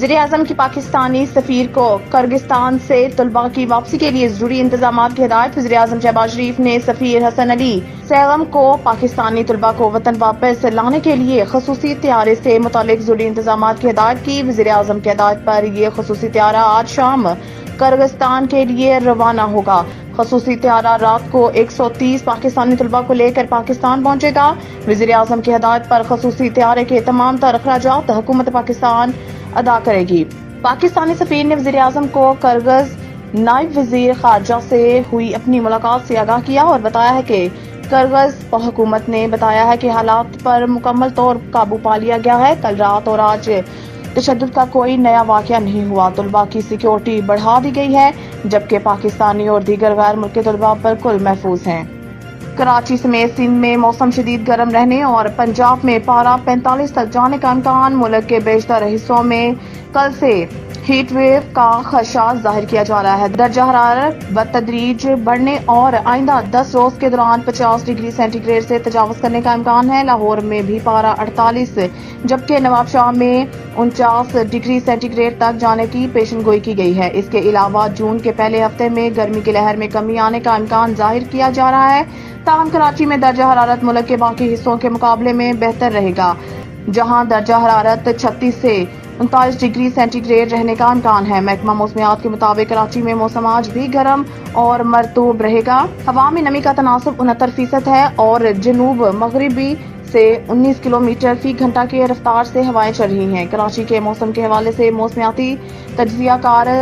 वज़ीर-ए-आज़म की पाकिस्तानी सफीर को किर्गिस्तान से तलबा की वापसी के लिए जरूरी इंतजामात की हिदायत। वज़ीर-ए-आज़म शहबाज शरीफ ने सफीर हसन अली सैगम को पाकिस्तानी तलबा को वतन वापस लाने के लिए खसूसी त्यारे से मुतालिक जरूरी इंतजामात की हिदायत की। वज़ीर-ए-आज़म की हिदायत पर यह खसूसी त्यारा आज शाम किर्गिस्तान के लिए रवाना होगा। खसूसी त्यारा रात को 130 पाकिस्तानी तलबा को लेकर पाकिस्तान पहुंचेगा। वज़ीर-ए-आज़म की हिदायत पर खसूसी त्यारे के तमाम तर अखराजात हुकूमत पाकिस्तान अदा करेगी। पाकिस्तानी सफीर ने वज़ीर-ए-आज़म को किर्गिज़ नायब वज़ीर खारजा से हुई अपनी मुलाकात से आगाह किया और बताया है कि किर्गिज़ हुकूमत ने बताया है कि हालात पर मुकम्मल तौर काबू पा लिया गया है। कल रात और आज तशद्दुद का कोई नया वाक़या नहीं हुआ। तलबा की सिक्योरिटी बढ़ा दी गई है, जबकि पाकिस्तानी और दीगर गैर मुल्की तलबा बिल्कुल महफूज हैं। कराची समेत सिंध में मौसम शदीद गर्म रहने और पंजाब में पारा 45 तक जाने का इम्कान। मुल्क के बेशतर हिस्सों में कल से हीट वेव का खदशा जाहिर किया जा रहा है। दर्जा हरारत बतदरीज बढ़ने और आइंदा 10 रोज के दौरान 50 डिग्री सेंटीग्रेड से तजावज करने का इम्कान है। लाहौर में भी पारा 48 जबकि नवाबशाह में 49 डिग्री सेंटीग्रेड तक जाने की पेशनगोई की गई है। इसके अलावा जून के पहले हफ्ते में गर्मी की लहर में कमी आने का इम्कान जाहिर किया जा रहा है। ताहम कराची में दर्जा हरारत मुल्क के बाकी हिस्सों के मुकाबले में बेहतर रहेगा, जहां दर्जा हरारत 36 से 39 डिग्री सेंटीग्रेड रहने का इम्कान है। महकमा मौसमियात के मुताबिक कराची में मौसम आज भी गर्म और मरतूब रहेगा। हवा में नमी का तनासब 69% है और जनूब मगरिबी से 19 किलोमीटर फी घंटा की रफ्तार से हवाएं चल रही हैं। कराची के मौसम के हवाले से मौसमियाती तज्जियाकार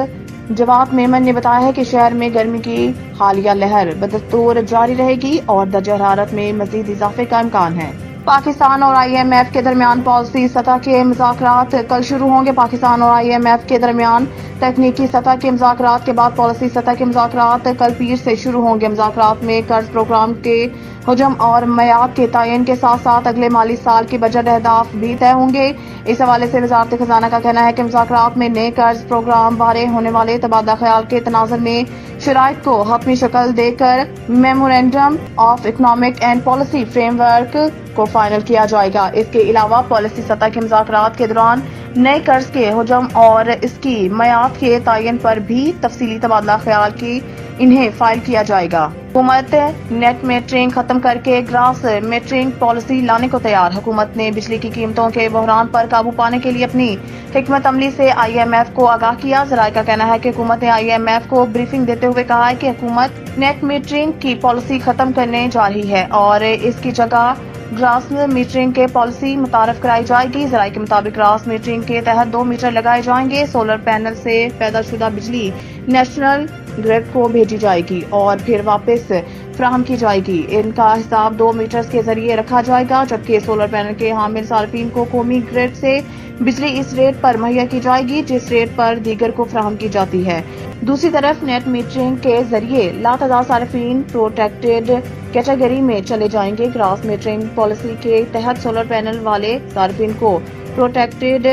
जवाब मेमन ने बताया है कि शहर में गर्मी की हालिया लहर बदस्तूर जारी रहेगी और दर्जा हरारत में मजीद इजाफे का इम्कान है। पाकिस्तान और IMF के दरमियान पॉलिसी सतह के मुज़ाकरात कल शुरू होंगे। पाकिस्तान और IMF के दरमियान तकनीकी सतह के मुज़ाकरात के बाद पॉलिसी सतह के मुज़ाकरात कल पीर से शुरू होंगे। मुज़ाकरात में कर्ज प्रोग्राम के हुजम और मयाद के तयन के साथ साथ अगले माली साल के बजट अहदाफ भी तय होंगे। इस हवाले से वज़ारत खजाना का कहना है कि मुज़ाकरात में नए कर्ज प्रोग्राम बारे होने वाले तबादला ख्याल के तनाज़ुर में शराइत को हतमी शक्ल देकर memorandum of economic and policy framework को फाइनल किया जाएगा। इसके अलावा पॉलिसी सतह के मुज़ाकरात के दौरान नए कर्ज के हुजम और इसकी मयाद के तयन पर भी तफसीली तबादला ख्याल की इन्हें फाइल किया जाएगा। हुकूमत नेट मीटरिंग खत्म करके ग्रास मीटरिंग पॉलिसी लाने को तैयार। हुकूमत ने बिजली की कीमतों के बहरान पर काबू पाने के लिए अपनी हिकमत अमली से IMF को आगाह किया। ज़राए का कहना है कि हुकूमत ने IMF को ब्रीफिंग देते हुए कहा है कि हुकूमत नेट मीटरिंग की पॉलिसी खत्म करने जा रही है और इसकी जगह ग्रास मीटरिंग के पॉलिसी मुतारफ कराई जाएगी। ज़राए के मुताबिक ग्रास मीटरिंग के तहत 2 मीटर लगाए जाएंगे। सोलर पैनल से पैदा शुदा बिजली नेशनल ग्रिड को भेजी जाएगी और फिर वापस फराहम की जाएगी। इनका हिसाब 2 मीटर्स के जरिए रखा जाएगा, जबकि सोलर पैनल के हामिल सार्फिन को कौमी ग्रिड से बिजली इस रेट पर मुहैया की जाएगी जिस रेट पर दीगर को फराहम की जाती है। दूसरी तरफ नेट मीटरिंग के जरिए लातादाद सार्फिन प्रोटेक्टेड कैटेगरी में चले जाएंगे। ग्रास मीटरिंग पॉलिसी के तहत सोलर पैनल वाले सार्फिन को प्रोटेक्टेड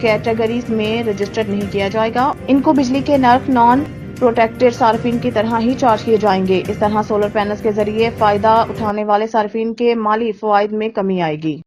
कैटेगरीज में रजिस्टर्ड नहीं किया जाएगा। इनको बिजली के नर्ख नॉन प्रोटेक्टेड सार्फिन की तरह ही चार्ज किए जाएंगे। इस तरह सोलर पैनल्स के जरिए फायदा उठाने वाले सार्फिन के माली फवाइद में कमी आएगी।